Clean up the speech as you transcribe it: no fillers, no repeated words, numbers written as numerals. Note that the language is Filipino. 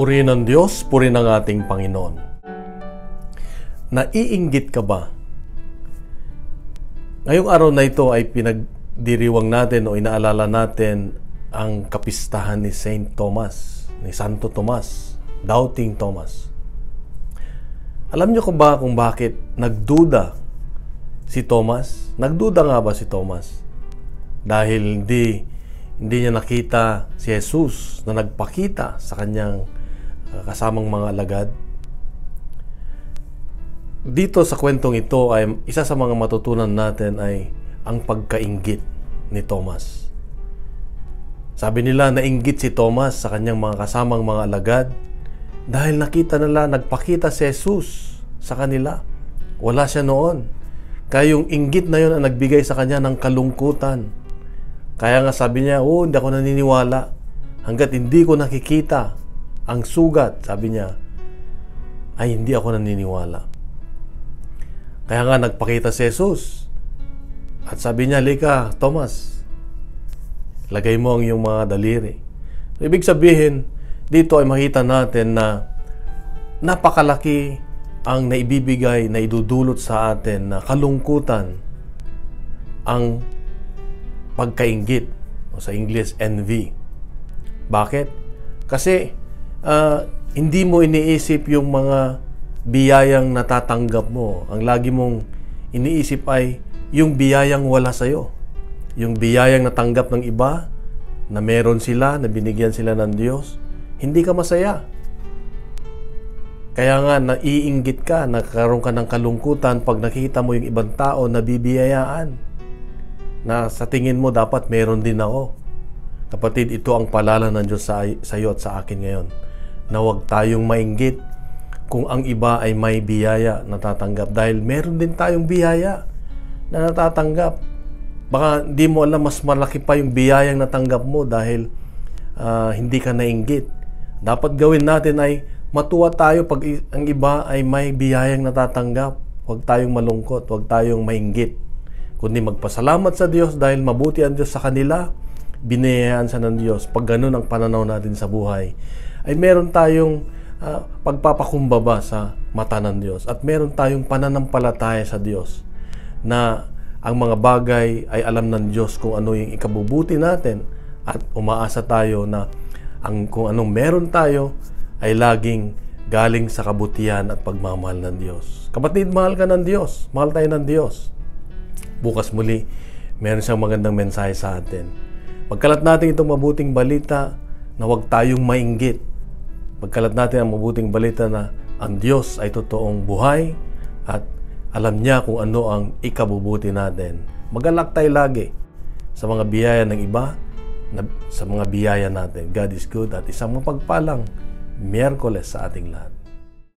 Purihin ng Diyos, purihin ng ating Panginoon. Naiinggit ka ba? Ngayong araw na ito ay pinagdiriwang natin o inaalala natin ang kapistahan ni Saint Thomas, ni Santo Tomas, Doubting Thomas. Alam niyo ko ba kung bakit nagduda si Thomas? Nagduda nga ba si Thomas? Dahil hindi niya nakita si Jesus na nagpakita sa kanyang kasamang mga alagad. Dito sa kwentong ito ay isa sa mga matutunan natin ay ang pagkainggit ni Thomas. Sabi nila nainggit si Thomas sa kanyang mga kasamang mga alagad dahil nakita nila nagpakita si Jesus sa kanila. Wala siya noon. Kaya yung inggit na yun ang nagbigay sa kanya ng kalungkutan. Kaya nga sabi niya, hindi ako naniniwala hanggat hindi ko nakikita ang sugat, sabi niya, ay hindi ako naniniwala. Kaya nga nagpakita si Jesus. At sabi niya, "Lika, Thomas, lagay mo ang iyong mga daliri." Ibig sabihin, dito ay makita natin na napakalaki ang naibibigay, na idudulot sa atin na kalungkutan ang pagkainggit o sa English, envy. Bakit? Kasi hindi mo iniisip yung mga biyayang natatanggap mo. Ang lagi mong iniisip ay yung biyayang wala sa'yo. Yung biyayang natanggap ng iba, na meron sila, na binigyan sila ng Diyos, hindi ka masaya. Kaya nga, naiinggit ka, nagkaroon ka ng kalungkutan pag nakita mo yung ibang tao na bibiyayaan, na sa tingin mo dapat meron din ako. Kapatid, ito ang paalala ng Diyos sa iyo at sa akin ngayon, na huwag tayong mainggit kung ang iba ay may biyaya na natatanggap, dahil meron din tayong biyaya na natatanggap. Baka hindi mo alam, mas malaki pa yung biyayang natanggap mo dahil hindi ka nainggit. Dapat gawin natin ay matuwa tayo pag ang iba ay may biyayang natatanggap. Huwag tayong malungkot, huwag tayong mainggit, kundi magpasalamat sa Diyos dahil mabuti ang Diyos sa kanila, biniyayaan sa ng Diyos. Pag ganun ang pananaw natin sa buhay, ay meron tayong pagpapakumbaba sa mata ng Diyos at meron tayong pananampalataya sa Diyos na ang mga bagay ay alam ng Diyos kung ano yung ikabubuti natin, at umaasa tayo na kung anong meron tayo ay laging galing sa kabutihan at pagmamahal ng Diyos. Kapatid, mahal ka ng Diyos. Mahal tayo ng Diyos. Bukas muli, meron siyang magandang mensahe sa atin. Pagkalat natin itong mabuting balita na huwag tayong mainggit. Pagkalat natin ang mabuting balita na ang Diyos ay totoong buhay at alam niya kung ano ang ikabubuti natin. Magalak tayo lagi sa mga biyaya ng iba, sa mga biyaya natin. God is good at isang mapagpalang Miyerkules sa ating lahat.